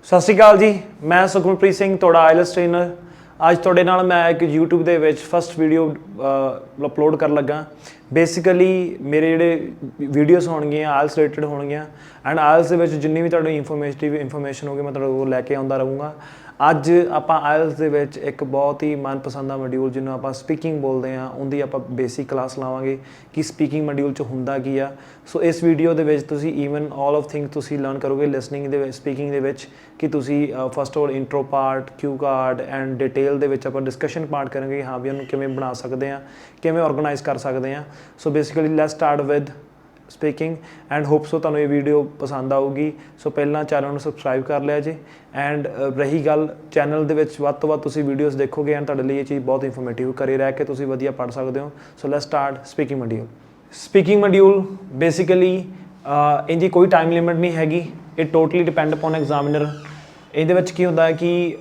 ਸਤਿ ਸ਼੍ਰੀ ਅਕਾਲ ਜੀ। ਮੈਂ ਸੁਖਮਨਪ੍ਰੀਤ ਸਿੰਘ, ਤੁਹਾਡਾ ਆਈਲੈਟਸ ਟ੍ਰੇਨਰ। ਅੱਜ ਤੁਹਾਡੇ ਨਾਲ ਮੈਂ ਇੱਕ YouTube ਦੇ ਵਿੱਚ ਫਸਟ ਵੀਡੀਓ ਅਪਲੋਡ ਕਰਨ ਲੱਗਾ। ਬੇਸਿਕਲੀ ਮੇਰੇ ਜਿਹੜੇ ਵੀਡੀਓਜ਼ ਹੋਣਗੀਆਂ ਆਇਲਸ ਰਿਲੇਟਡ ਹੋਣਗੀਆਂ ਐਂਡ ਆਇਲਸ ਦੇ ਵਿੱਚ ਜਿੰਨੀ ਵੀ ਤੁਹਾਡੀ ਇਨਫੋਰਮੇਸ਼ਨ ਹੋਗੀ ਮੈਂ ਤੁਹਾਡੇ ਕੋਲ ਲੈ ਕੇ ਆਉਂਦਾ ਰਹੂੰਗਾ। ਅੱਜ ਆਪਾਂ ਆਇਲਸ ਦੇ ਵਿੱਚ ਇੱਕ ਬਹੁਤ ਹੀ ਮਨਪਸੰਦ ਦਾ ਮੋਡਿਊਲ ਜਿਹਨੂੰ ਆਪਾਂ ਸਪੀਕਿੰਗ ਬੋਲਦੇ ਹਾਂ ਉਹਦੀ ਆਪਾਂ ਬੇਸਿਕ ਕਲਾਸ ਲਾਵਾਂਗੇ ਕਿ ਸਪੀਕਿੰਗ ਮੋਡਿਊਲ 'ਚ ਹੁੰਦਾ ਕੀ ਆ। ਸੋ ਇਸ ਵੀਡੀਓ ਦੇ ਵਿੱਚ ਤੁਸੀਂ ਈਵਨ ਆਲ ਆਫ ਥਿੰਗ ਤੁਸੀਂ ਲਰਨ ਕਰੋਗੇ ਲਿਸਨਿੰਗ ਦੇ ਵਿੱਚ, ਸਪੀਕਿੰਗ ਦੇ ਵਿੱਚ ਕਿ ਤੁਸੀਂ first of all intro part, Q card and detail ਦੇ ਵਿੱਚ ਆਪਾਂ ਡਿਸਕਸ਼ਨ ਪਾਰਟ ਕਰਾਂਗੇ ਹਾਂ ਵੀ ਉਹਨੂੰ ਕਿਵੇਂ ਬਣਾ ਸਕਦੇ ਹਾਂ, ਕਿਵੇਂ ਆਰਗੇਨਾਈਜ਼ ਕਰ ਸਕਦੇ ਹਾਂ। So basically let's start with speaking and hope so ਤੁਹਾਨੂੰ ਇਹ ਵੀਡੀਓ ਪਸੰਦ ਆਊਗੀ। ਸੋ ਪਹਿਲਾਂ ਚੈਨਲ ਨੂੰ ਸਬਸਕ੍ਰਾਈਬ ਕਰ ਲਿਆ ਜੀ ਐਂਡ ਰਹੀ ਗੱਲ ਚੈਨਲ ਦੇ ਵਿੱਚ ਵੱਧ ਤੋਂ ਵੱਧ ਤੁਸੀਂ ਵੀਡੀਓਜ਼ ਦੇਖੋਗੇ ਐਂਡ ਤੁਹਾਡੇ ਲਈ ਇਹ ਚੀਜ਼ ਬਹੁਤ ਇਨਫੋਰਮੇਟਿਵ ਘਰੇ ਰਹਿ ਕੇ ਤੁਸੀਂ ਵਧੀਆ ਪੜ੍ਹ ਸਕਦੇ ਹੋ। So let's start speaking module. Speaking module basically ਇਹਦੀ ਕੋਈ ਟਾਈਮ ਲਿਮਿਟ ਨਹੀਂ ਹੈਗੀ। ਇਹ ਟੋਟਲੀ ਡਿਪੈਂਡ ਅਪੋਨ ਐਗਜ਼ਾਮੀਨਰ। ਇਹਦੇ ਵਿੱਚ ਕੀ ਹੁੰਦਾ ਹੈ ਕਿ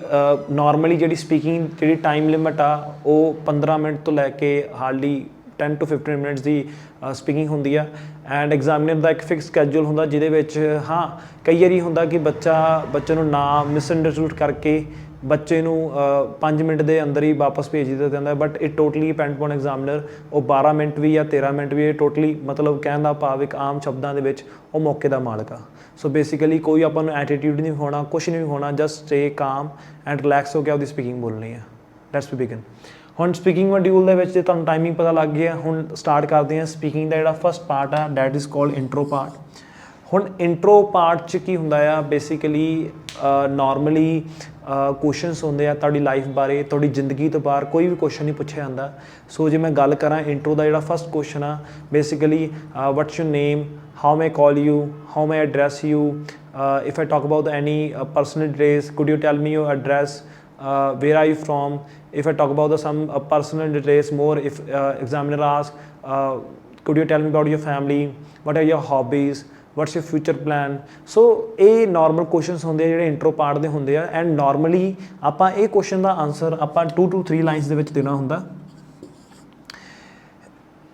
ਨੋਰਮਲੀ ਜਿਹੜੀ ਸਪੀਕਿੰਗ ਜਿਹੜੀ ਟਾਈਮ ਲਿਮਿਟ ਆ ਉਹ 15 ਮਿੰਟ ਤੋਂ ਲੈ ਕੇ hardly 10 to 15 minutes the speaking ਹੁੰਦੀ ਆ ਐਂਡ ਐਗਜ਼ਾਮੀਨਰ ਦਾ ਇੱਕ ਫਿਕਸ ਸਕੈਜੂਲ ਹੁੰਦਾ ਜਿਹਦੇ ਵਿੱਚ ਹਾਂ ਕਈ ਵਾਰੀ ਹੁੰਦਾ ਕਿ ਬੱਚੇ ਨੂੰ ਨਾ ਮਿਸਅੰਡਰਸਟੂਡ ਕਰਕੇ ਬੱਚੇ ਨੂੰ 5 ਮਿੰਟ ਦੇ ਅੰਦਰ ਹੀ ਵਾਪਸ ਭੇਜ ਦਿੱਤਾ ਜਾਂਦਾ। ਬਟ ਇਹ ਟੋਟਲੀ ਡਿਪੈਂਡ ਅਪੋਨ ਐਗਜ਼ਾਮੀਨਰ। ਉਹ 12 ਮਿੰਟ ਵੀ ਜਾਂ 13 ਮਿੰਟ ਵੀ ਇਹ ਟੋਟਲੀ ਮਤਲਬ ਕਹਿਣ ਦਾ ਭਾਵ ਇੱਕ ਆਮ ਸ਼ਬਦਾਂ ਦੇ ਵਿੱਚ ਉਹ ਮੌਕੇ ਦਾ ਮਾਲਕ ਆ। ਸੋ ਬੇਸਿਕਲੀ ਕੋਈ ਆਪਾਂ ਨੂੰ ਐਟੀਟਿਊਡ ਨਹੀਂ ਹੋਣਾ, ਕੁਛ ਨਹੀਂ ਹੋਣਾ, ਜਸਟ ਸਟੇ ਕਾਮ ਐਂਡ ਰਿਲੈਕਸ ਹੋ ਕੇ ਉਹਦੀ ਸਪੀਕਿੰਗ ਬੋਲਣੀ ਆ। Let's begin. ਹੁਣ ਸਪੀਕਿੰਗ ਮੋਡਿਊਲ ਦੇ ਵਿੱਚ ਜੇ ਤੁਹਾਨੂੰ ਟਾਈਮਿੰਗ ਪਤਾ ਲੱਗ ਗਿਆ ਹੁਣ ਸਟਾਰਟ ਕਰਦੇ ਹਾਂ। ਸਪੀਕਿੰਗ ਦਾ ਜਿਹੜਾ ਫਸਟ ਪਾਰਟ ਆ that is called intro part. ਹੁਣ ਇੰਟਰੋ ਪਾਰਟ 'ਚ ਕੀ ਹੁੰਦਾ ਆ ਬੇਸਿਕਲੀ ਨੋਰਮਲੀ ਕੁਐਸ਼ਚਨਸ ਹੁੰਦੇ ਆ ਤੁਹਾਡੀ ਲਾਈਫ ਬਾਰੇ, ਤੁਹਾਡੀ ਜ਼ਿੰਦਗੀ ਤੋਂ ਬਾਹਰ ਕੋਈ ਵੀ ਕੁਐਸ਼ਚਨ ਨਹੀਂ ਪੁੱਛਿਆ ਜਾਂਦਾ। ਸੋ ਜੇ ਮੈਂ ਗੱਲ ਕਰਾਂ ਇੰਟਰੋ ਦਾ ਜਿਹੜਾ ਫਸਟ ਕੁਐਸ਼ਚਨ ਆ basically what's your name, how may I call you, how may I address you, if I talk about any personal details, could you tell me your address, where are you from, if I talk about some personal details more, if examiner asks could you tell me about your family, what are your hobbies, what's your future plan। ਸੋ ਇਹ normal ਕੁਐਸ਼ਚਨਸ ਹੁੰਦੇ ਆ ਜਿਹੜੇ intro part ਦੇ ਹੁੰਦੇ ਆ and normally ਆਪਾਂ ਇਹ ਕੁਐਸ਼ਚਨ ਦਾ answer ਆਪਾਂ 2 to 3 ਲਾਈਨਸ ਦੇ ਵਿੱਚ ਦੇਣਾ ਹੁੰਦਾ।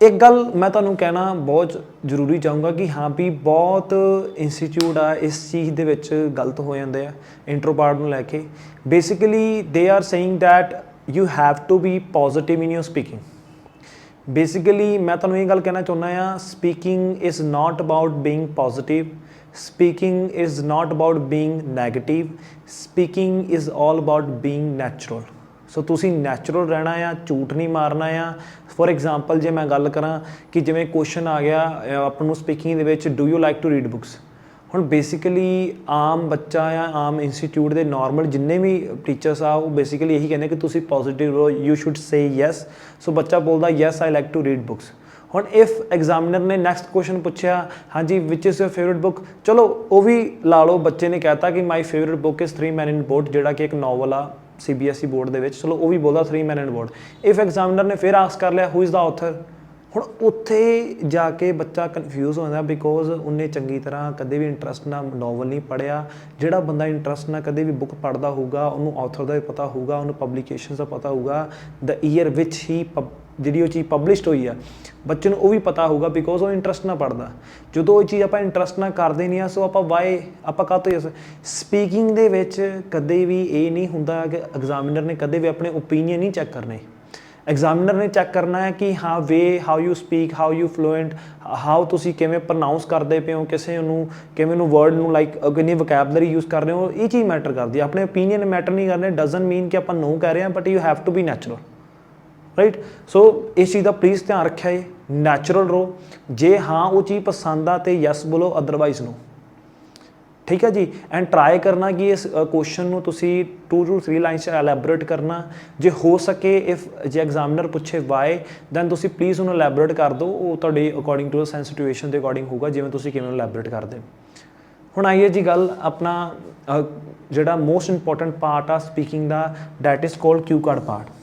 ਇੱਕ ਗੱਲ ਮੈਂ ਤੁਹਾਨੂੰ ਕਹਿਣਾ ਬਹੁਤ ਜ਼ਰੂਰੀ ਚਾਹੂੰਗਾ ਕਿ ਹਾਂ ਵੀ ਬਹੁਤ ਇੰਸਟੀਚਿਊਟ ਆ ਇਸ ਚੀਜ਼ ਦੇ ਵਿੱਚ ਗਲਤ ਹੋ ਜਾਂਦੇ ਆ ਇੰਟਰੋ ਪਾਰਟ ਨੂੰ ਲੈ ਕੇ। Basically they are saying that you have to be positive in your speaking. Basically ਮੈਂ ਤੁਹਾਨੂੰ ਇਹ ਗੱਲ ਕਹਿਣਾ ਚਾਹੁੰਦਾ ਹਾਂ speaking is not about being positive, speaking is not about being negative, speaking is all about being natural. So ਤੁਸੀਂ natural ਰਹਿਣਾ ਆ, ਝੂਠ ਨਹੀਂ ਮਾਰਨਾ ਆ। ਫੋਰ ਐਗਜ਼ਾਮਪਲ ਜੇ ਮੈਂ ਗੱਲ ਕਰਾਂ ਕਿ ਜਿਵੇਂ ਕੁਐਸ਼ਚਨ ਆ ਗਿਆ ਆਪਾਂ ਨੂੰ ਸਪੀਕਿੰਗ ਦੇ ਵਿੱਚ do you like to read books. ਹੁਣ ਬੇਸਿਕਲੀ ਆਮ ਬੱਚਾ ਆ, ਆਮ ਇੰਸਟੀਚਿਊਟ ਦੇ ਨੋਰਮਲ ਜਿੰਨੇ ਵੀ ਟੀਚਰਸ ਆ ਉਹ ਬੇਸਿਕਲੀ ਇਹੀ ਕਹਿੰਦੇ ਕਿ ਤੁਸੀਂ ਪੋਜ਼ੀਟਿਵ ਰਹੋ, you should say yes. So ਬੱਚਾ ਬੋਲਦਾ yes I like to read books. ਹੁਣ ਇਫ ਐਗਜ਼ਾਮੀਨਰ ਨੇ ਨੈਕਸਟ ਕੁਐਸ਼ਚਨ ਪੁੱਛਿਆ ਹਾਂਜੀ which is your favourite book, ਚਲੋ ਉਹ ਵੀ ਲਾ ਲਓ ਬੱਚੇ ਨੇ ਕਹਿਤਾ ਕਿ my favourite book is 3 Men in Boat ਜਿਹੜਾ ਕਿ ਇੱਕ ਨਾਵਲ ਆ CBSE ਬੋਰਡ ਦੇ ਵਿੱਚ। ਚਲੋ ਉਹ ਵੀ ਬੋਲਦਾ 3 Men in Boat। If examiner ਨੇ ਫਿਰ ਆਸਕ ਕਰ ਲਿਆ ਹੂ ਇਜ਼ ਦਾ ਆਥਰ। ਹੁਣ ਉੱਥੇ ਜਾ ਕੇ ਬੱਚਾ ਕਨਫਿਊਜ਼ ਹੋ ਜਾਂਦਾ ਬਿਕੋਜ਼ ਉਹਨੇ ਚੰਗੀ ਤਰ੍ਹਾਂ ਕਦੇ ਵੀ ਇੰਟਰਸਟ ਨਾਲ ਨਾਵਲ ਨਹੀਂ ਪੜ੍ਹਿਆ। ਜਿਹੜਾ ਬੰਦਾ ਇੰਟਰਸਟ ਨਾਲ ਕਦੇ ਵੀ ਬੁੱਕ ਪੜ੍ਹਦਾ ਹੋਊਗਾ ਉਹਨੂੰ ਆਥਰ ਦਾ ਵੀ ਪਤਾ ਹੋਊਗਾ, ਉਹਨੂੰ ਪਬਲੀਕੇਸ਼ਨ ਦਾ ਪਤਾ ਹੋਊਗਾ, ਦ ਈਅਰ ਵਿੱਚ ਹੀ ਜਿਹੜੀ ਉਹ ਚੀਜ਼ ਪਬਲਿਸ਼ਡ ਹੋਈ ਆ ਬੱਚੇ ਨੂੰ ਉਹ ਵੀ ਪਤਾ ਹੋਊਗਾ ਬਿਕੋਜ਼ ਉਹ ਇੰਟਰਸਟ ਨਾਲ ਪੜ੍ਹਦਾ। ਜਦੋਂ ਉਹ ਚੀਜ਼ ਆਪਾਂ ਇੰਟਰਸਟ ਨਾਲ ਕਰਦੇ ਨਹੀਂ ਆ ਸੋ ਆਪਾਂ ਕਾਹਤੋਂ ਸਪੀਕਿੰਗ ਦੇ ਵਿੱਚ ਕਦੇ ਵੀ ਇਹ ਨਹੀਂ ਹੁੰਦਾ ਕਿ ਐਗਜ਼ਾਮੀਨਰ ਨੇ ਕਦੇ ਵੀ ਆਪਣੇ ਓਪੀਨੀਅਨ ਨਹੀਂ ਚੈੱਕ ਕਰਨੇ। ਐਗਜ਼ਾਮੀਨਰ ਨੇ ਚੈੱਕ ਕਰਨਾ ਹੈ ਕਿ ਹਾਂ how you speak, how you fluent, how ਤੁਸੀਂ ਕਿਵੇਂ ਪ੍ਰੋਨਾਊਂਸ ਕਰਦੇ ਪਏ ਹੋ ਕਿਸੇ ਨੂੰ, ਕਿਵੇਂ ਨੂੰ ਵਰਡ ਨੂੰ ਲਾਈਕ ਕਿੰਨੀ ਵੋਕੈਬਲਰੀ ਯੂਜ਼ ਕਰ ਰਹੇ ਹੋ। ਇਹ ਚੀਜ਼ ਮੈਟਰ ਕਰਦੀ ਹੈ। ਆਪਣੇ ਓਪੀਨੀਅਨ ਮੈਟਰ ਨਹੀਂ ਕਰਨੇ। ਡਜ਼ਨਟ ਮੀਨ ਕਿ ਆਪਾਂ ਨੋ ਕਹਿ ਰਹੇ ਹਾਂ but you have to be natural right. So ਇਸ ਚੀਜ਼ ਦਾ ਪਲੀਜ਼ ਧਿਆਨ ਰੱਖਿਆ ਏ, ਨੈਚੁਰਲ ਰਹੋ। ਜੇ ਹਾਂ ਉਹ ਚੀਜ਼ ਪਸੰਦ ਆ ਤੇ ਯੈਸ ਬੋਲੋ, ਅਦਰਵਾਈਜ਼ ਨੋ। ਠੀਕ ਹੈ ਜੀ। ਐਂਡ ਟਰਾਈ ਕਰਨਾ ਕਿ ਇਸ ਕੁਐਸ਼ਚਨ ਨੂੰ ਤੁਸੀਂ 2 to 3 ਲਾਈਨਸ 'ਚ ਐਲੈਬੋਰੇਟ ਕਰਨਾ। ਜੇ ਹੋ ਸਕੇ ਜੇ ਐਗਜ਼ਾਮੀਨਰ ਪੁੱਛੇ ਵਾਈ ਦੈਨ ਤੁਸੀਂ ਪਲੀਜ਼ ਉਹਨੂੰ ਐਲੈਬੋਰੇਟ ਕਰ ਦਿਓ। ਉਹ ਤੁਹਾਡੇ ਅਕੋਰਡਿੰਗ ਟੂ ਸਿਚੁਏਸ਼ਨ ਦੇ ਅਕੋਰਡਿੰਗ ਹੋਊਗਾ ਜਿਵੇਂ ਤੁਸੀਂ ਕਿਵੇਂ ਐਲੈਬੋਰੇਟ ਕਰਦੇ। ਹੁਣ ਆਈਏ ਜੀ ਗੱਲ ਆਪਣਾ ਜਿਹੜਾ ਮੋਸਟ ਇੰਪੋਰਟੈਂਟ ਪਾਰਟ ਆ speaking the that is called Q card part.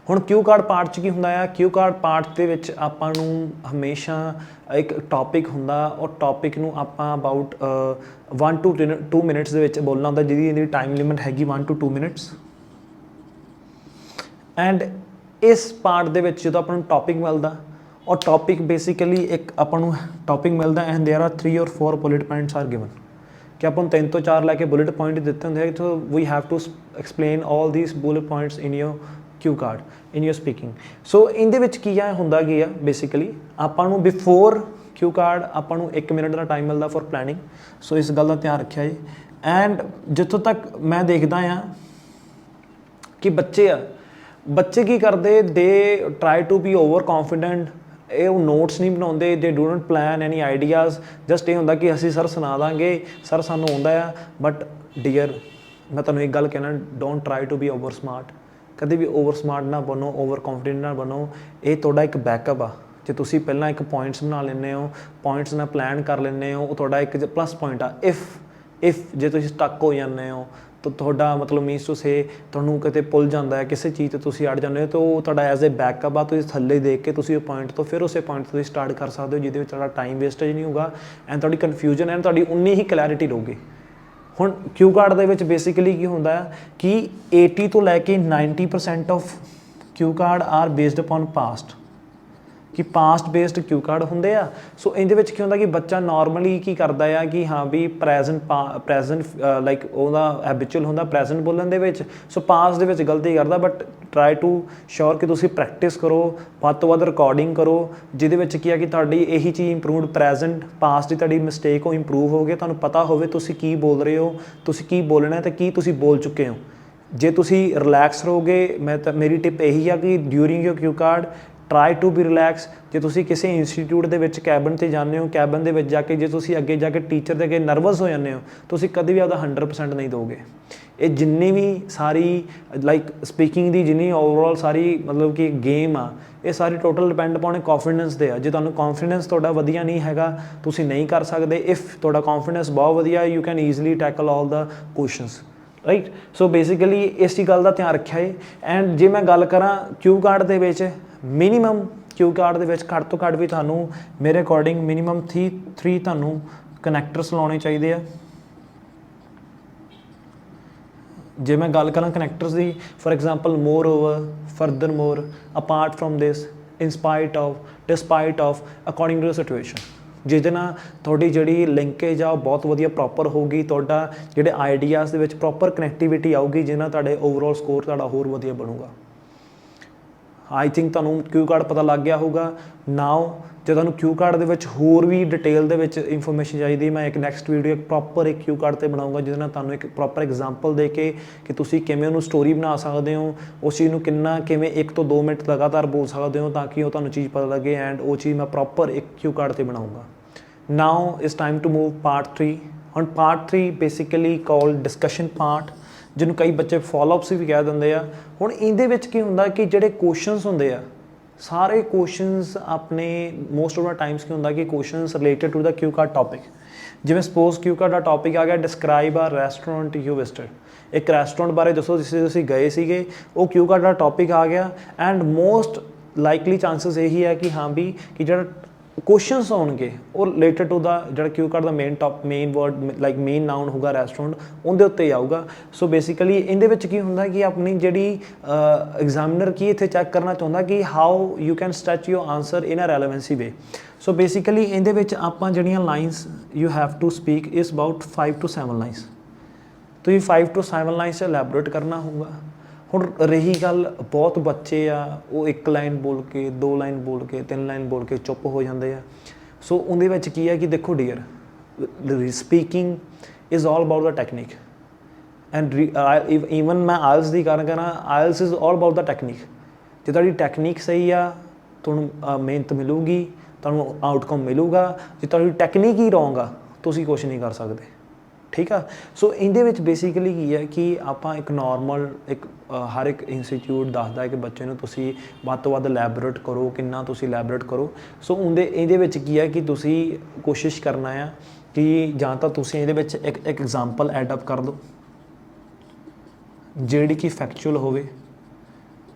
ਹੁਣ ਕਿਊ ਕਾਰਡ ਪਾਰਟ 'ਚ ਕੀ ਹੁੰਦਾ ਆ ਕਿਊ ਕਾਰਡ ਪਾਰਟ ਦੇ ਵਿੱਚ ਆਪਾਂ ਨੂੰ ਹਮੇਸ਼ਾ ਇੱਕ ਟੌਪਿਕ ਹੁੰਦਾ ਉਹ ਟੌਪਿਕ ਨੂੰ ਆਪਾਂ ਅਬਾਊਟ 1 to 2 ਮਿੰਟਸ ਦੇ ਵਿੱਚ ਬੋਲਣਾ ਹੁੰਦਾ ਜਿਹਦੀ ਇਹਦੀ ਟਾਈਮ ਲਿਮਿਟ ਹੈਗੀ 1 to 2 ਮਿੰਟਸ। ਐਂਡ ਇਸ ਪਾਰਟ ਦੇ ਵਿੱਚ ਜਦੋਂ ਆਪਾਂ ਨੂੰ ਟੌਪਿਕ ਮਿਲਦਾ ਔਰ ਟੌਪਿਕ ਬੇਸਿਕਲੀ ਇੱਕ ਆਪਾਂ ਨੂੰ ਟੌਪਿਕ ਮਿਲਦਾ and there are 3 or 4 bullet points are given ਕਿ ਆਪਾਂ ਨੂੰ 3 ਤੋਂ 4 ਲੈ ਕੇ ਬੁਲੇਟ ਪੁਆਇੰਟ ਦਿੱਤੇ ਹੁੰਦੇ ਆ, so we have to explain all these bullet points in your cue card, in your speaking. So ਇਹਦੇ ਵਿੱਚ ਕੀ ਆ ਹੁੰਦਾ ਕੀ ਆ ਬੇਸਿਕਲੀ ਆਪਾਂ ਨੂੰ ਬਿਫੋਰ ਕਿਊ ਕਾਰਡ ਆਪਾਂ ਨੂੰ 1 ਮਿੰਟ ਦਾ ਟਾਈਮ ਮਿਲਦਾ ਫॉर ਪਲੈਨਿੰਗ। ਸੋ ਇਸ ਗੱਲ ਦਾ ਧਿਆਨ ਰੱਖਿਆ ਜੀ। ਐਂਡ ਜਿੱਥੋਂ ਤੱਕ ਮੈਂ ਦੇਖਦਾ ਆ ਕਿ ਬੱਚੇ ਕੀ ਕਰਦੇ, they try to be over confident. ਇਹ ਉਹ ਨੋਟਸ ਨਹੀਂ ਬਣਾਉਂਦੇ, they do not plan any ideas, just ਇਹ ਹੁੰਦਾ ਕਿ ਅਸੀਂ ਸਰ ਸੁਣਾ ਦਾਂਗੇ, ਸਰ ਸਾਨੂੰ ਆਉਂਦਾ ਆ। ਬਟ ਡੀਅਰ ਮੈਂ ਤੁਹਾਨੂੰ ਇੱਕ ਗੱਲ ਕਹਿਣਾ, don't try to be over smart. ਕਦੇ ਵੀ ਓਵਰ ਸਮਾਰਟ ਨਾ ਬਣੋ, ਓਵਰ ਕੌਨਫੀਡੈਂਟ ਨਾ ਬਣੋ। ਇਹ ਤੁਹਾਡਾ ਇੱਕ ਬੈਕਅਪ ਆ। ਜੇ ਤੁਸੀਂ ਪਹਿਲਾਂ ਇੱਕ ਪੁਆਇੰਟਸ ਬਣਾ ਲੈਂਦੇ ਹੋ, ਪੁਆਇੰਟਸ ਨਾਲ ਪਲਾਨ ਕਰ ਲੈਂਦੇ ਹੋ, ਉਹ ਤੁਹਾਡਾ ਇੱਕ ਪਲੱਸ ਪੁਆਇੰਟ ਆ। ਇਫ ਜੇ ਤੁਸੀਂ ਸਟੱਕ ਹੋ ਜਾਂਦੇ ਹੋ ਤਾਂ ਤੁਹਾਡਾ ਮਤਲਬ ਮੀਨਸ ਟੂ ਸੇ ਤੁਹਾਨੂੰ ਕਿਤੇ ਭੁੱਲ ਜਾਂਦਾ ਹੈ, ਕਿਸੇ ਚੀਜ਼ 'ਤੇ ਤੁਸੀਂ ਅੜ ਜਾਂਦੇ ਹੋ, ਤਾਂ ਉਹ ਤੁਹਾਡਾ ਐਜ਼ ਏ ਬੈਕਅਪ ਆ। ਤੁਸੀਂ ਥੱਲੇ ਦੇਖ ਕੇ ਤੁਸੀਂ ਉਹ ਪੁਆਇੰਟ ਤੋਂ ਫਿਰ ਉਸੇ ਪੁਆਇੰਟ ਤੋਂ ਤੁਸੀਂ ਸਟਾਰਟ ਕਰ ਸਕਦੇ ਹੋ, ਜਿਹਦੇ ਵਿੱਚ ਤੁਹਾਡਾ ਟਾਈਮ ਵੇਸਟੇਜ ਨਹੀਂ ਹੋਊਗਾ ਐਂਡ ਤੁਹਾਡੀ ਕਨਫਿਊਜ਼ਨ ਐਂਡ ਤੁਹਾਡੀ ਉਨੀ ਹੀ ਕਲੈਰਿਟੀ ਰਹੂਗੀ। ਹੁਣ ਕਿਊ ਕਾਰਡ ਦੇ ਵਿੱਚ ਬੇਸਿਕਲੀ ਕੀ ਹੁੰਦਾ ਹੈ ਕਿ 80 ਤੋਂ ਲੈ ਕੇ 90% of cue card are based upon past, ਕਿ ਪਾਸਟ ਬੇਸਡ ਕਿਊ ਕਾਰਡ ਹੁੰਦੇ ਆ। ਸੋ ਇਹਦੇ ਵਿੱਚ ਕੀ ਹੁੰਦਾ ਕਿ ਬੱਚਾ ਨਾਰਮਲੀ ਕੀ ਕਰਦਾ ਆ ਕਿ ਹਾਂ ਵੀ ਪ੍ਰੈਜ਼ੈਂਟ ਲਾਈਕ ਉਹਦਾ ਹੈਬਿਚੁਅਲ ਹੁੰਦਾ ਪ੍ਰੈਜ਼ੈਂਟ ਬੋਲਣ ਦੇ ਵਿੱਚ, ਸੋ ਪਾਸਟ ਦੇ ਵਿੱਚ ਗਲਤੀ ਕਰਦਾ। ਬਟ ਟਰਾਈ ਟੂ ਸ਼ੋਰ ਕਿ ਤੁਸੀਂ ਪ੍ਰੈਕਟਿਸ ਕਰੋ, ਵੱਧ ਤੋਂ ਵੱਧ ਰਿਕਾਰਡਿੰਗ ਕਰੋ, ਜਿਹਦੇ ਵਿੱਚ ਕੀ ਆ ਕਿ ਤੁਹਾਡੀ ਇਹੀ ਚੀਜ਼ ਇੰਪਰੂਵਡ, ਪ੍ਰੈਜ਼ੈਂਟ ਪਾਸਟ ਦੀ ਤੁਹਾਡੀ ਮਿਸਟੇਕ ਉਹ ਇੰਪਰੂਵ ਹੋ ਗਈ, ਤੁਹਾਨੂੰ ਪਤਾ ਹੋਵੇ ਤੁਸੀਂ ਕੀ ਬੋਲ ਰਹੇ ਹੋ, ਤੁਸੀਂ ਕੀ ਬੋਲਣਾ ਅਤੇ ਕੀ ਤੁਸੀਂ ਬੋਲ ਚੁੱਕੇ ਹੋ। ਜੇ ਤੁਸੀਂ ਰਿਲੈਕਸ ਰਹੋਗੇ, ਮੇਰੀ ਟਿਪ ਇਹੀ ਆ ਕਿ during your cue card try to be relax. ਜੇ ਤੁਸੀਂ ਕਿਸੇ ਇੰਸਟੀਟਿਊਟ ਦੇ ਵਿੱਚ ਕੈਬਨ 'ਤੇ ਜਾਂਦੇ ਹੋ, ਕੈਬਨ ਦੇ ਵਿੱਚ ਜਾ ਕੇ ਜੇ ਤੁਸੀਂ ਅੱਗੇ ਜਾ ਕੇ ਟੀਚਰ ਦੇ ਅੱਗੇ ਨਰਵਸ ਹੋ ਜਾਂਦੇ ਹੋ, ਤੁਸੀਂ ਕਦੇ ਵੀ ਆਪਦਾ 100% ਨਹੀਂ ਦਿਓਗੇ। ਇਹ ਜਿੰਨੀ ਵੀ ਸਾਰੀ ਲਾਈਕ ਸਪੀਕਿੰਗ ਦੀ ਜਿੰਨੀ ਓਵਰਆਲ ਸਾਰੀ ਮਤਲਬ ਕਿ ਗੇਮ ਆ, ਇਹ ਸਾਰੀ ਟੋਟਲ ਡਿਪੈਂਡ ਪਾਉਣੇ ਕੌਨਫੀਡੈਂਸ 'ਤੇ ਆ। ਜੇ ਤੁਹਾਨੂੰ ਕੌਨਫੀਡੈਂਸ ਤੁਹਾਡਾ ਵਧੀਆ ਨਹੀਂ ਹੈਗਾ, ਤੁਸੀਂ ਨਹੀਂ ਕਰ ਸਕਦੇ। ਇਫ ਤੁਹਾਡਾ ਕੌਨਫੀਡੈਂਸ ਬਹੁਤ ਵਧੀਆ, you can easily tackle all the questions, right. So basically ਇਸ ਗੱਲ ਦਾ ਧਿਆਨ ਰੱਖਿਆ ਹੈ। ਐਂਡ ਜੇ ਮੈਂ ਗੱਲ ਕਰਾਂ ਕਿਊ ਕਾਰਡ ਦੇ ਵਿੱਚ, ਮਿਨੀਮਮ ਕਿਊ ਕਾਰਡ ਦੇ ਵਿੱਚ ਘੱਟ ਤੋਂ ਘੱਟ ਵੀ ਤੁਹਾਨੂੰ ਮੇਰੇ ਅਕੋਰਡਿੰਗ ਮਿਨੀਮਮ 3 ਤੁਹਾਨੂੰ ਕਨੈਕਟਰਸ ਲਾਉਣੇ ਚਾਹੀਦੇ ਆ। ਜੇ ਮੈਂ ਗੱਲ ਕਰਾਂ ਕਨੈਕਟਰਸ ਦੀ, for example moreover, furthermore, apart from this, in spite of, despite of, according to the situation, ਜਿਹਦੇ ਨਾਲ ਤੁਹਾਡੀ ਜਿਹੜੀ ਲਿੰਕੇਜ ਆ ਉਹ ਬਹੁਤ ਵਧੀਆ ਪ੍ਰੋਪਰ ਹੋਊਗੀ। ਤੁਹਾਡਾ ਜਿਹੜੇ ਆਈਡੀਆਜ਼ ਦੇ ਵਿੱਚ ਪ੍ਰੋਪਰ ਕਨੈਕਟੀਵਿਟੀ ਆਊਗੀ, ਜਿਹਦੇ ਨਾਲ ਤੁਹਾਡੇ ਓਵਰਆਲ ਸਕੋਰ ਤੁਹਾਡਾ ਹੋਰ ਵਧੀਆ ਬਣੂਗਾ। ਆਈ ਥਿੰਕ ਤੁਹਾਨੂੰ ਕਿਊ ਕਾਰਡ ਪਤਾ ਲੱਗ ਗਿਆ ਹੋਊਗਾ। ਨਾਓ ਜੇ ਤੁਹਾਨੂੰ ਕਿਊ ਕਾਰਡ ਦੇ ਵਿੱਚ ਹੋਰ ਵੀ ਡਿਟੇਲ ਦੇ ਵਿੱਚ ਇਨਫੋਰਮੇਸ਼ਨ ਚਾਹੀਦੀ, ਮੈਂ ਇੱਕ ਨੈਕਸਟ ਵੀਡੀਓ ਇੱਕ ਪ੍ਰੋਪਰ ਇੱਕ ਕਿਊ ਕਾਰਡ 'ਤੇ ਬਣਾਊਂਗਾ, ਜਿਹਦੇ ਨਾਲ ਤੁਹਾਨੂੰ ਇੱਕ ਪ੍ਰੋਪਰ ਐਗਜ਼ਾਮਪਲ ਦੇ ਕੇ ਕਿ ਤੁਸੀਂ ਕਿਵੇਂ ਉਹਨੂੰ ਸਟੋਰੀ ਬਣਾ ਸਕਦੇ ਹੋ, ਉਸ ਚੀਜ਼ ਨੂੰ ਕਿਵੇਂ 1 ਤੋਂ 2 ਮਿੰਟ ਲਗਾਤਾਰ ਬੋਲ ਸਕਦੇ ਹੋ, ਤਾਂ ਕਿ ਉਹ ਤੁਹਾਨੂੰ ਚੀਜ਼ ਪਤਾ ਲੱਗੇ। ਐਂਡ ਉਹ ਚੀਜ਼ ਮੈਂ ਪ੍ਰੋਪਰ ਇੱਕ ਕਿਊ ਕਾਰਡ 'ਤੇ ਬਣਾਊਂਗਾ। Now it's time to move part 3। ਹੁਣ part 3 basically called discussion part, ਜਿਹਨੂੰ ਕਈ ਬੱਚੇ ਫੋਲੋਅਪਸ ਵੀ ਕਹਿ ਦਿੰਦੇ ਆ। ਹੁਣ ਇਹਦੇ ਵਿੱਚ ਕੀ ਹੁੰਦਾ ਕਿ ਜਿਹੜੇ ਕੁਐਸਚਨਸ ਹੁੰਦੇ ਆ, ਸਾਰੇ ਕੁਐਸਚਨਸ ਆਪਣੇ ਮੋਸਟ ਆਫ ਦਾ ਟਾਈਮਸ ਕੀ ਹੁੰਦਾ ਕਿ questions related to the cue card topic. ਜਿਵੇਂ ਸਪੋਜ਼ ਕਿਊ ਕਾਰਡ ਦਾ ਟੌਪਿਕ ਆ ਗਿਆ describe a restaurant you visited, ਇੱਕ ਰੈਸਟੋਰੈਂਟ ਬਾਰੇ ਦੱਸੋ ਜਿਸ ਤੁਸੀਂ ਗਏ ਸੀਗੇ, ਉਹ ਕਿਊ ਕਾਰਡ ਦਾ ਟੌਪਿਕ ਆ ਗਿਆ। ਐਂਡ ਮੋਸਟ ਲਾਈਕਲੀ ਚਾਂਸਿਸ ਇਹੀ ਹੈ ਕਿ ਹਾਂ ਵੀ ਕਿ ਜਿਹੜਾ ਕੁਐਸਚਨਸ ਹੋਣਗੇ ਉਹ ਰਿਲੇਟਡ ਟੂ ਦਾ ਜਿਹੜਾ ਕਿਊ ਕਾਰਡ ਦਾ main word like main noun ਹੋਊਗਾ ਰੈਸਟੋਰੈਂਟ, ਉਹਦੇ ਉੱਤੇ ਹੀ ਆਊਗਾ। ਸੋ ਬੇਸਿਕਲੀ ਇਹਦੇ ਵਿੱਚ ਕੀ ਹੁੰਦਾ ਕਿ ਆਪਣੀ ਜਿਹੜੀ ਐਗਜ਼ਾਮੀਨਰ ਕੀ ਇੱਥੇ ਚੈੱਕ ਕਰਨਾ ਚਾਹੁੰਦਾ ਕਿ how you can stretch your answer in a relevancy way. So basically ਇਹਦੇ ਵਿੱਚ ਆਪਾਂ ਜਿਹੜੀਆਂ lines you have to speak is about 5 to 7 lines. ਤੁਸੀਂ 5 to 7 ਲਾਈਨਸ 'ਚ ਐਲੈਬੋਰੇਟ ਕਰਨਾ ਹੋਊਗਾ। ਹੁਣ ਰਹੀ ਗੱਲ, ਬਹੁਤ ਬੱਚੇ ਆ ਉਹ 1 ਲਾਈਨ ਬੋਲ ਕੇ, 2 ਲਾਈਨ ਬੋਲ ਕੇ, 3 ਲਾਈਨ ਬੋਲ ਕੇ ਚੁੱਪ ਹੋ ਜਾਂਦੇ ਆ। ਸੋ ਉਹਦੇ ਵਿੱਚ ਕੀ ਹੈ ਕਿ ਦੇਖੋ dear, speaking is all about the technique. And even ਮੈਂ ਆਇਲਸ ਦੀ ਗੱਲ ਕਰਾਂ, IELTS is all about the technique. ਜੇ ਤੁਹਾਡੀ ਟੈਕਨੀਕ ਸਹੀ ਆ, ਤੁਹਾਨੂੰ ਮਿਹਨਤ ਮਿਲੂਗੀ, ਤੁਹਾਨੂੰ ਆਊਟਕਮ ਮਿਲੂਗਾ। ਜੇ ਤੁਹਾਡੀ ਟੈਕਨੀਕ ਹੀ ਰੋਂਗ ਆ, ਤੁਸੀਂ ਕੁਛ ਨਹੀਂ ਕਰ ਸਕਦੇ, ਠੀਕ ਆ। ਸੋ ਇਹਦੇ ਵਿੱਚ ਬੇਸਿਕਲੀ ਕੀ ਹੈ ਕਿ ਆਪਾਂ ਇੱਕ ਨੋਰਮਲ ਹਰ ਇੱਕ ਇੰਸਟੀਚਿਊਟ ਦੱਸਦਾ ਕਿ ਬੱਚੇ ਨੂੰ ਤੁਸੀਂ ਵੱਧ ਤੋਂ ਵੱਧ ਲੈਬੋਰੇਟ ਕਰੋ, ਕਿੰਨਾ ਤੁਸੀਂ ਲੈਬੋਰੇਟ ਕਰੋ। ਸੋ ਇਹਦੇ ਵਿੱਚ ਕੀ ਹੈ ਕਿ ਤੁਸੀਂ ਕੋਸ਼ਿਸ਼ ਕਰਨਾ ਆ ਕਿ ਜਾਂ ਤਾਂ ਤੁਸੀਂ ਇਹਦੇ ਵਿੱਚ ਇੱਕ ਐਗਜ਼ਾਮਪਲ ਐਡ ਅਪ ਕਰ ਦਿਓ ਜਿਹੜੀ ਕਿ ਫੈਕਚੁਅਲ ਹੋਵੇ।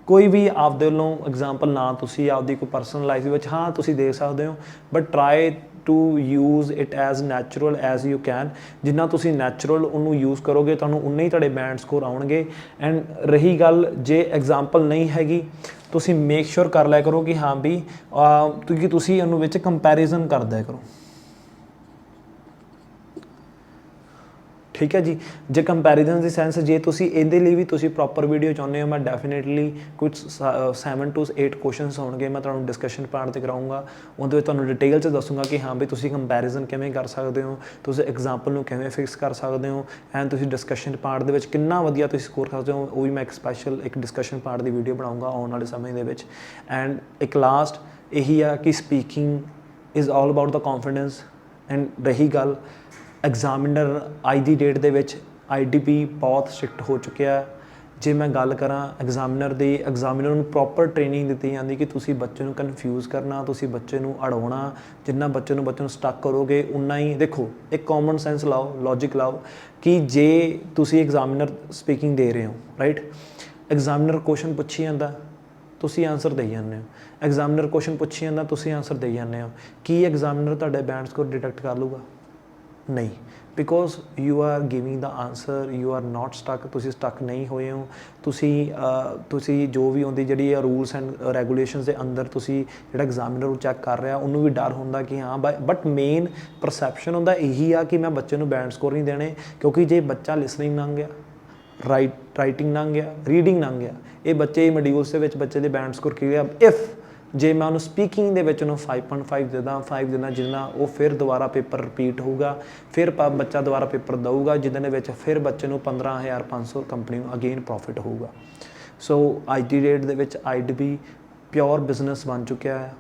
ਕੋਈ ਵੀ ਆਪਦੇ ਵੱਲੋਂ ਐਗਜ਼ਾਮਪਲ ਨਾ ਤੁਸੀਂ ਆਪਦੀ ਕੋਈ ਪਰਸਨਲ ਲਾਈਫ ਦੇ ਵਿੱਚ ਹਾਂ ਤੁਸੀਂ ਦੇ ਸਕਦੇ ਹੋ, but try to use it as natural as you can. ਜਿੰਨਾ ਤੁਸੀਂ ਨੈਚੁਰਲ ਉਹਨੂੰ ਯੂਜ਼ ਕਰੋਗੇ, ਤੁਹਾਨੂੰ ਉਨੇ ਹੀ ਤੁਹਾਡੇ ਬੈਂਡ ਸਕੋਰ ਆਉਣਗੇ। ਐਂਡ ਰਹੀ ਗੱਲ, ਜੇ ਐਗਜ਼ਾਮਪਲ ਨਹੀਂ ਹੈਗੀ, ਤੁਸੀਂ ਮੇਕ ਸ਼ੋਰ ਕਰ ਲਿਆ ਕਰੋ ਕਿ ਹਾਂ ਵੀ ਕਿਉਂਕਿ ਤੁਸੀਂ ਉਹਨੂੰ ਵਿੱਚ ਕੰਪੈਰੀਜ਼ਨ ਕਰਦਿਆ ਕਰੋ। ਠੀਕ ਹੈ ਜੀ। ਜੇ ਕੰਪੈਰੀਜ਼ਨ ਦੀ ਸੈਂਸ ਜੇ ਤੁਸੀਂ ਇਹਦੇ ਲਈ ਵੀ ਤੁਸੀਂ ਪ੍ਰੋਪਰ ਵੀਡੀਓ ਚਾਹੁੰਦੇ ਹੋ, ਮੈਂ ਡੈਫੀਨੇਟਲੀ ਕੁਝ 7 to 8 ਕੁਐਸਚਨਸ ਹੋਣਗੇ, ਮੈਂ ਤੁਹਾਨੂੰ ਡਿਸਕਸ਼ਨ ਪਾਰਟ 'ਤੇ ਕਰਾਊਂਗਾ। ਉਹਦੇ ਵਿੱਚ ਤੁਹਾਨੂੰ ਡਿਟੇਲ 'ਚ ਦੱਸੂੰਗਾ ਕਿ ਹਾਂ ਵੀ ਤੁਸੀਂ ਕੰਪੈਰੀਜ਼ਨ ਕਿਵੇਂ ਕਰ ਸਕਦੇ ਹੋ, ਤੁਸੀਂ ਐਗਜ਼ਾਮਪਲ ਨੂੰ ਕਿਵੇਂ ਫਿਕਸ ਕਰ ਸਕਦੇ ਹੋ, ਐਂਡ ਤੁਸੀਂ ਡਿਸਕਸ਼ਨ ਪਾਰਟ ਦੇ ਵਿੱਚ ਕਿੰਨਾ ਵਧੀਆ ਤੁਸੀਂ ਸਕੋਰ ਕਰ ਸਕਦੇ ਹੋ। ਉਹ ਵੀ ਮੈਂ ਇੱਕ ਸਪੈਸ਼ਲ ਇੱਕ ਡਿਸਕਸ਼ਨ ਪਾਰਟ ਦੀ ਵੀਡੀਓ ਬਣਾਊਂਗਾ ਆਉਣ ਵਾਲੇ ਸਮੇਂ ਦੇ ਵਿੱਚ। ਐਂਡ ਇੱਕ ਲਾਸਟ ਇਹੀ ਆ ਕਿ speaking is all about the confidence. And ਰਹੀ ਗੱਲ ਐਗਜ਼ਾਮੀਨਰ, ਅੱਜ ਦੀ ਡੇਟ ਦੇ ਵਿੱਚ IDP ਬਹੁਤ ਸਟ੍ਰਿਕਟ ਹੋ ਚੁੱਕਿਆ। ਜੇ ਮੈਂ ਗੱਲ ਕਰਾਂ ਐਗਜ਼ਾਮੀਨਰ ਦੀ, ਐਗਜ਼ਾਮੀਨਰ ਨੂੰ ਪ੍ਰੋਪਰ ਟ੍ਰੇਨਿੰਗ ਦਿੱਤੀ ਜਾਂਦੀ ਕਿ ਤੁਸੀਂ ਬੱਚੇ ਨੂੰ ਕਨਫਿਊਜ਼ ਕਰਨਾ, ਤੁਸੀਂ ਬੱਚੇ ਨੂੰ ਅੜਾਉਣਾ। ਜਿੰਨਾ ਬੱਚੇ ਨੂੰ ਸਟਕ ਕਰੋਗੇ ਉਨਾ ਹੀ, ਦੇਖੋ ਇੱਕ ਕਾਮਨ ਸੈਂਸ ਲਾਓ, ਲੌਜਿਕ ਲਾਓ ਕਿ ਜੇ ਤੁਸੀਂ ਐਗਜ਼ਾਮੀਨਰ ਸਪੀਕਿੰਗ ਦੇ ਰਹੇ ਹੋ, ਰਾਈਟ, ਐਗਜ਼ਾਮੀਨਰ ਕੁਐਸਚਨ ਪੁੱਛੀ ਜਾਂਦਾ, ਤੁਸੀਂ ਆਨਸਰ ਦੇਈ ਜਾਂਦੇ ਹੋ। ਐਗਜ਼ਾਮੀਨਰ ਕੁਐਸਚਨ ਪੁੱਛੀ ਜਾਂਦਾ, ਤੁਸੀਂ ਆਨਸਰ ਦੇਈ ਜਾਂਦੇ ਹੋ। ਕੀ ਐਗਜ਼ਾਮੀਨਰ ਤੁਹਾਡੇ ਬੈਂਡ ਸਕੋਰ ਡਿਟੈਕਟ ਕਰ ਲੂਗਾ? ਨਹੀਂ, because you are giving the answer, you are not stuck, ਤੁਸੀਂ ਸਟਕ ਨਹੀਂ ਹੋਏ ਹੋ। ਤੁਸੀਂ ਜੋ ਵੀ ਉਹਦੀ ਜਿਹੜੀ ਰੂਲਸ ਐਂਡ ਰੈਗੂਲੇਸ਼ਨਸ ਦੇ ਅੰਦਰ ਤੁਸੀਂ ਜਿਹੜਾ ਐਗਜ਼ਾਮੀਨਰ ਨੂੰ ਚੈੱਕ ਕਰ ਰਿਹਾ, ਉਹਨੂੰ ਵੀ ਡਰ ਹੁੰਦਾ ਕਿ ਹਾਂ ਬਟ ਮੇਨ ਪਰਸੈਪਸ਼ਨ ਹੁੰਦਾ ਇਹੀ ਆ ਕਿ ਮੈਂ ਬੱਚੇ ਨੂੰ ਬੈਂਡ ਸਕੋਰ ਨਹੀਂ ਦੇਣੇ। ਕਿਉਂਕਿ ਜੇ ਬੱਚਾ ਲਿਸਨਿੰਗ ਲੰਘ ਗਿਆ, ਰਾਈਟਿੰਗ ਲੰਘ ਗਿਆ, ਰੀਡਿੰਗ ਲੰਘ ਗਿਆ, ਇਹ ਬੱਚੇ ਮੋਡਿਊਲਸ ਦੇ ਵਿੱਚ ਬੱਚੇ ਦੇ ਬੈਂਡ ਸਕੋਰ ਕੀ ਆ। ਇਫ ਜੇ ਮੈਂ ਉਹਨੂੰ ਸਪੀਕਿੰਗ ਦੇ ਵਿੱਚ ਉਹਨੂੰ 5.5 ਦੇ ਦਾਂ, 5 ਦੇ ਦਾਂ, ਜਿਹਦੇ ਨਾਲ ਉਹ ਫਿਰ ਦੁਬਾਰਾ ਪੇਪਰ ਰਿਪੀਟ ਹੋਊਗਾ, ਫਿਰ ਬੱਚਾ ਦੁਬਾਰਾ ਪੇਪਰ ਦਊਗਾ, ਜਿਹਦੇ ਦੇ ਵਿੱਚ ਫਿਰ ਬੱਚੇ ਨੂੰ 15,500 ਕੰਪਨੀ ਨੂੰ ਅਗੇਨ ਪ੍ਰੋਫਿਟ ਹੋਊਗਾ। ਸੋ ਅੱਜ ਦੀ ਡੇਟ ਦੇ ਵਿੱਚ IDP ਪਿਓਰ ਬਿਜ਼ਨਸ ਬਣ ਚੁੱਕਿਆ ਹੈ,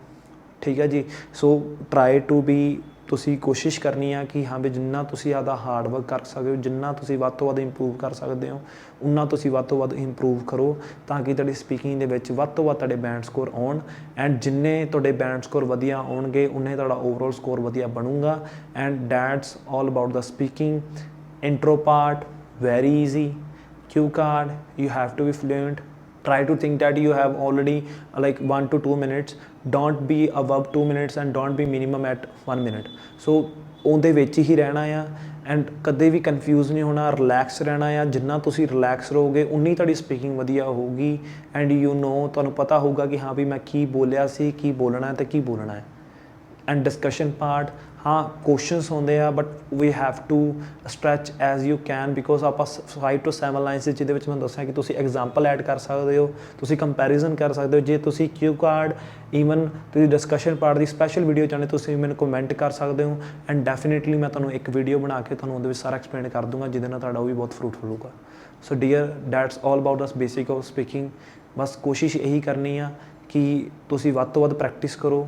ਠੀਕ ਹੈ ਜੀ। ਸੋ ਟਰਾਈ ਟੂ ਬੀ, ਤੁਸੀਂ ਕੋਸ਼ਿਸ਼ ਕਰਨੀ ਆ ਕਿ ਹਾਂ ਵੀ ਜਿੰਨਾ ਤੁਸੀਂ ਆਪਦਾ ਹਾਰਡ ਵਰਕ ਕਰ ਸਕਦੇ ਹੋ, ਜਿੰਨਾ ਤੁਸੀਂ ਵੱਧ ਤੋਂ ਵੱਧ ਇੰਪਰੂਵ ਕਰ ਸਕਦੇ ਹੋ, ਉਨਾ ਤੁਸੀਂ ਵੱਧ ਤੋਂ ਵੱਧ ਇੰਪਰੂਵ ਕਰੋ, ਤਾਂ ਕਿ ਤੁਹਾਡੀ ਸਪੀਕਿੰਗ ਦੇ ਵਿੱਚ ਵੱਧ ਤੋਂ ਵੱਧ ਤੁਹਾਡੇ ਬੈਂਡ ਸਕੋਰ ਆਉਣ। ਐਂਡ ਜਿੰਨੇ ਤੁਹਾਡੇ ਬੈਂਡ ਸਕੋਰ ਵਧੀਆ ਆਉਣਗੇ, ਉਨੇ ਤੁਹਾਡਾ ਓਵਰਆਲ ਸਕੋਰ ਵਧੀਆ ਬਣੂਗਾ। And that's all about the speaking. Intro part very easy, cue card you have to be fluent. Try to think that you have already like 1 to 2 minutes. Don't be above 2 minutes and don't be minimum at 1 minute. So ਉਹਦੇ ਵਿੱਚ ਹੀ ਰਹਿਣਾ ਆ, and ਕਦੇ ਵੀ confuse ਨਹੀਂ ਹੋਣਾ, relax ਰਹਿਣਾ ਆ। ਜਿੰਨਾ ਤੁਸੀਂ ਰਿਲੈਕਸ ਰਹੋਗੇ ਉਨੀ ਤੁਹਾਡੀ ਸਪੀਕਿੰਗ ਵਧੀਆ ਹੋਊਗੀ। ਐਂਡ ਤੁਹਾਨੂੰ ਪਤਾ ਹੋਊਗਾ ਕਿ ਹਾਂ ਵੀ ਮੈਂ ਕੀ ਬੋਲਿਆ ਸੀ, ਕੀ ਬੋਲਣਾ ਅਤੇ ਕੀ ਬੋਲਣਾ ਹੈ। ਐਂਡ ਡਿਸਕਸ਼ਨ ਪਾਰਟ, ਹਾਂ ਕੁਐਸਚਨਸ ਹੁੰਦੇ ਆ, but we have to stretch as you can, ਬਿਕੋਜ਼ ਆਪਾਂ 5 to 7 ਲਾਈਨਸ ਜਿਹਦੇ ਵਿੱਚ ਮੈਂ ਦੱਸਿਆ ਕਿ ਤੁਸੀਂ ਐਗਜ਼ਾਮਪਲ ਐਡ ਕਰ ਸਕਦੇ ਹੋ, ਤੁਸੀਂ ਕੰਪੈਰੀਜ਼ਨ ਕਰ ਸਕਦੇ ਹੋ। ਜੇ ਤੁਸੀਂ ਕਿਊ ਕਾਰਡ, ਈਵਨ ਤੁਸੀਂ ਡਿਸਕਸ਼ਨ ਪਾਰਟ ਦੀ ਸਪੈਸ਼ਲ ਵੀਡੀਓ ਚਾਹੁੰਦੇ, ਤੁਸੀਂ ਮੈਨੂੰ ਕਮੈਂਟ ਕਰ ਸਕਦੇ ਹੋ। ਐਂਡ ਡੈਫੀਨੇਟਲੀ ਮੈਂ ਤੁਹਾਨੂੰ ਇੱਕ ਵੀਡੀਓ ਬਣਾ ਕੇ ਤੁਹਾਨੂੰ ਉਹਦੇ ਵਿੱਚ ਸਾਰਾ ਐਕਸਪਲੇਨ ਕਰ ਦੂੰਗਾ, ਜਿਹਦੇ ਨਾਲ ਤੁਹਾਡਾ ਉਹ ਵੀ ਬਹੁਤ ਫਰੂਟਫੁਲ ਹੋਊਗਾ। So dear, that's all about this basic of speaking. ਬਸ ਕੋਸ਼ਿਸ਼ ਇਹੀ ਕਰਨੀ ਆ ਕਿ ਤੁਸੀਂ ਵੱਧ ਤੋਂ ਵੱਧ ਪ੍ਰੈਕਟਿਸ ਕਰੋ,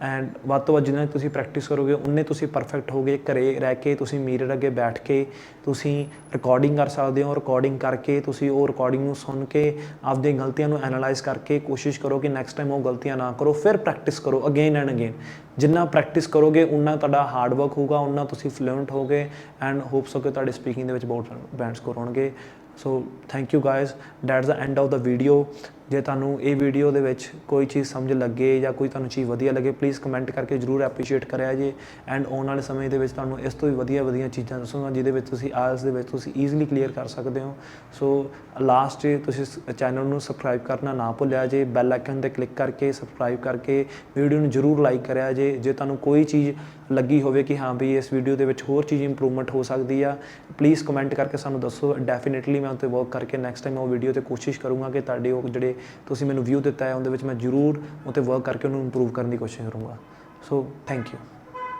ਐਂਡ ਵੱਧ ਤੋਂ ਵੱਧ ਜਿੰਨਾ ਤੁਸੀਂ ਪ੍ਰੈਕਟਿਸ ਕਰੋਗੇ ਉਨੇ ਤੁਸੀਂ ਪਰਫੈਕਟ ਹੋਗੇ। ਘਰੇ ਰਹਿ ਕੇ ਤੁਸੀਂ ਮਿਰਰ ਅੱਗੇ ਬੈਠ ਕੇ ਤੁਸੀਂ ਰਿਕਾਰਡਿੰਗ ਕਰ ਸਕਦੇ ਹੋ। ਰਿਕਾਰਡਿੰਗ ਕਰਕੇ ਤੁਸੀਂ ਉਹ ਰਿਕਾਰਡਿੰਗ ਨੂੰ ਸੁਣ ਕੇ ਆਪਦੀਆਂ ਗਲਤੀਆਂ ਨੂੰ ਐਨਾਲਾਈਜ਼ ਕਰਕੇ ਕੋਸ਼ਿਸ਼ ਕਰੋ ਕਿ ਨੈਕਸਟ ਟਾਈਮ ਉਹ ਗਲਤੀਆਂ ਨਾ ਕਰੋ। ਫਿਰ ਪ੍ਰੈਕਟਿਸ ਕਰੋ ਅਗੇਨ ਐਂਡ ਅਗੇਨ। ਜਿੰਨਾ ਪ੍ਰੈਕਟਿਸ ਕਰੋਗੇ ਉਨਾ ਤੁਹਾਡਾ ਹਾਰਡ ਵਰਕ ਹੋਊਗਾ, ਉਨਾ ਤੁਸੀਂ ਫਲੂਐਂਟ ਹੋਗੇ, ਐਂਡ ਹੋਪਸ ਹੋ ਕਿ ਤੁਹਾਡੇ ਸਪੀਕਿੰਗ ਦੇ ਵਿੱਚ ਬਹੁਤ ਬੈਂਡ ਸਕੋਰ ਹੋਣਗੇ। So thank you guys, that's the end of the video. ਜੇ ਤੁਹਾਨੂੰ ਇਹ ਵੀਡੀਓ ਦੇ ਵਿੱਚ ਕੋਈ ਚੀਜ਼ ਸਮਝ ਲੱਗੇ ਜਾਂ ਕੋਈ ਤੁਹਾਨੂੰ ਚੀਜ਼ ਵਧੀਆ ਲੱਗੇ, ਪਲੀਜ਼ ਕਮੈਂਟ ਕਰਕੇ ਜ਼ਰੂਰ ਐਪਰੀਸ਼ੀਏਟ ਕਰਿਆ ਜੇ। ਐਂਡ ਆਉਣ ਵਾਲੇ ਸਮੇਂ ਦੇ ਵਿੱਚ ਤੁਹਾਨੂੰ ਇਸ ਤੋਂ ਵੀ ਵਧੀਆ ਚੀਜ਼ਾਂ ਦੱਸੂੰਗਾ, ਜਿਹਦੇ ਵਿੱਚ ਤੁਸੀਂ ਆਇਲਸ ਦੇ ਵਿੱਚ ਤੁਸੀਂ ਈਜ਼ੀਲੀ ਕਲੀਅਰ ਕਰ ਸਕਦੇ ਹੋ। ਸੋ ਲਾਸਟ 'ਚ ਤੁਸੀਂ ਚੈਨਲ ਨੂੰ ਸਬਸਕ੍ਰਾਈਬ ਕਰਨਾ ਨਾ ਭੁੱਲਿਆ ਜੇ। ਬੈਲ ਆਈਕਨ 'ਤੇ ਕਲਿੱਕ ਕਰਕੇ ਸਬਸਕ੍ਰਾਈਬ ਕਰਕੇ ਵੀਡੀਓ ਨੂੰ ਜ਼ਰੂਰ ਲਾਈਕ ਕਰਿਆ ਜੇ। ਜੇ ਤੁਹਾਨੂੰ ਕੋਈ ਚੀਜ਼ ਲੱਗੀ ਹੋਵੇ ਕਿ ਹਾਂ ਵੀ ਇਸ ਵੀਡੀਓ ਦੇ ਵਿੱਚ ਹੋਰ ਚੀਜ਼ ਇੰਪਰੂਵਮੈਂਟ ਹੋ ਸਕਦੀ ਆ, ਪਲੀਜ਼ ਕਮੈਂਟ ਕਰਕੇ ਸਾਨੂੰ ਦੱਸੋ। ਡੈਫੀਨੇਟਲੀ ਮੈਂ ਉੱਤੇ ਵਰਕ ਕਰਕੇ ਨੈਕਸਟ ਟਾਈਮ ਉਹ ਵੀਡੀਓ 'ਤੇ ਕੋਸ਼ਿਸ਼ ਕਰੂੰਗਾ ਕਿ ਤੁਹਾਡੇ ਉਹ ਜਿਹੜੇ ਤੁਸੀਂ ਮੈਨੂੰ ਵਿਊ ਦਿੱਤਾ ਹੈ ਉਹਦੇ ਵਿੱਚ ਮੈਂ ਜ਼ਰੂਰ ਉੱਤੇ ਵਰਕ ਕਰਕੇ ਉਹਨੂੰ ਇੰਪਰੂਵ ਕਰਨ ਦੀ ਕੋਸ਼ਿਸ਼ ਕਰੂੰਗਾ। So thank you.